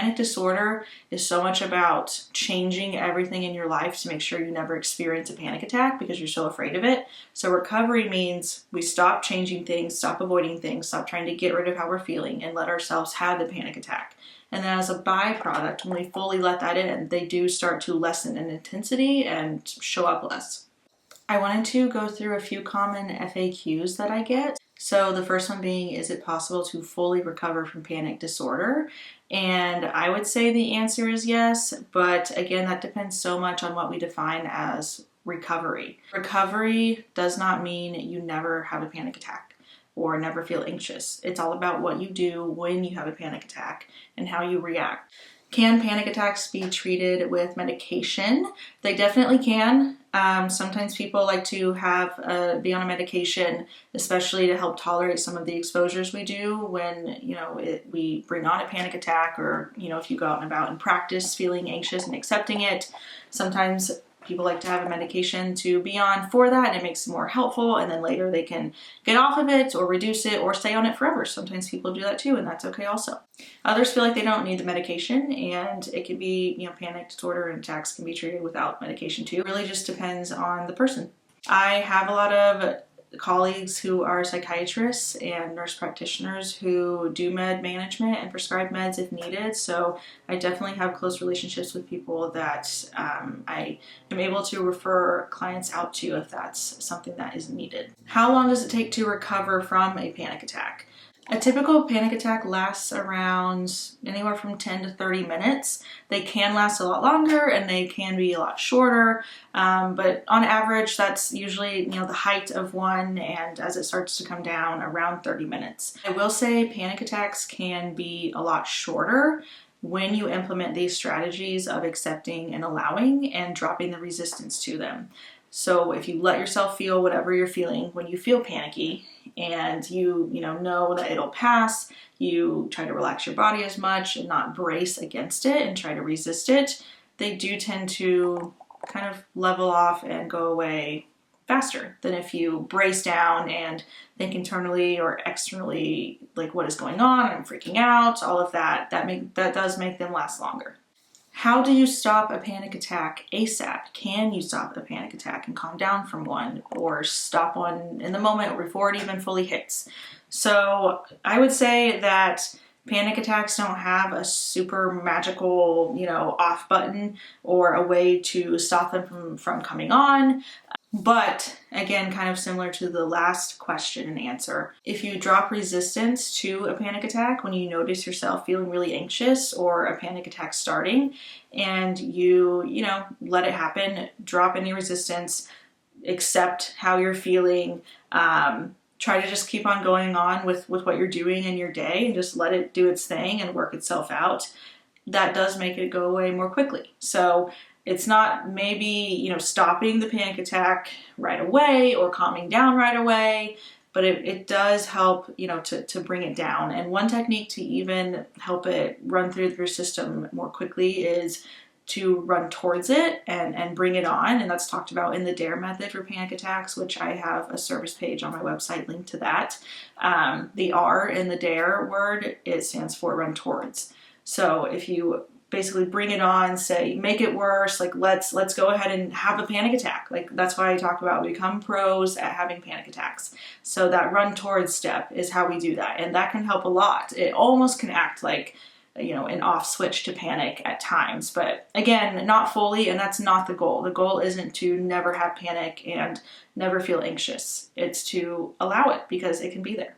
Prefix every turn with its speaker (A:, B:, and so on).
A: Panic disorder is so much about changing everything in your life to make sure you never experience a panic attack because you're so afraid of it. So recovery means we stop changing things, stop avoiding things, stop trying to get rid of how we're feeling, and let ourselves have the panic attack. And then as a byproduct, when we fully let that in, they do start to lessen in intensity and show up less. I wanted to go through a few common FAQs that I get. So the first one being, is it possible to fully recover from panic disorder? And I would say the answer is yes, but again, that depends so much on what we define as recovery. Recovery does not mean you never have a panic attack or never feel anxious. It's all about what you do when you have a panic attack and how you react. Can panic attacks be treated with medication? They definitely can. Sometimes people like to be on a medication, especially to help tolerate some of the exposures we do when, we bring on a panic attack, or, if you go out and about and practice feeling anxious and accepting it. Sometimes people like to have a medication to be on for that, and it makes it more helpful, and then later they can get off of it or reduce it or stay on it forever. Sometimes people do that too, and that's okay also. Others feel like they don't need the medication, and it can be, panic disorder and attacks can be treated without medication too. It really just depends on the person. I have a lot of colleagues who are psychiatrists and nurse practitioners who do med management and prescribe meds if needed. So I definitely have close relationships with people that I am able to refer clients out to if that's something that is needed. How long does it take to recover from a panic attack? A typical panic attack lasts around anywhere from 10 to 30 minutes. They can last a lot longer and they can be a lot shorter, but on average, that's usually the height of one, and as it starts to come down, around 30 minutes. I will say panic attacks can be a lot shorter when you implement these strategies of accepting and allowing and dropping the resistance to them. So if you let yourself feel whatever you're feeling when you feel panicky, and you know that it'll pass, you try to relax your body as much and not brace against it and try to resist it, they do tend to kind of level off and go away faster than if you brace down and think internally or externally, like, what is going on, I'm freaking out, all of that. That does make them last longer. How do you stop a panic attack ASAP? Can you stop a panic attack and calm down from one, or stop one in the moment before it even fully hits? So I would say that panic attacks don't have a super magical, off button or a way to stop them from coming on. But again, kind of similar to the last question and answer, if you drop resistance to a panic attack when you notice yourself feeling really anxious or a panic attack starting, and you let it happen, drop any resistance, accept how you're feeling, try to just keep on going on with what you're doing in your day and just let it do its thing and work itself out, that does make it go away more quickly. So it's not maybe, stopping the panic attack right away or calming down right away, but it does help, to bring it down. And one technique to even help it run through your system more quickly is to run towards it and bring it on. And that's talked about in the DARE method for panic attacks, which I have a service page on my website linked to that. The R in the DARE word, it stands for run towards. So if you basically bring it on, say, make it worse, like let's go ahead and have a panic attack. Like, that's why I talk about become pros at having panic attacks. So that run towards step is how we do that. And that can help a lot. It almost can act like, an off switch to panic at times, but again, not fully. And that's not the goal. The goal isn't to never have panic and never feel anxious. It's to allow it because it can be there.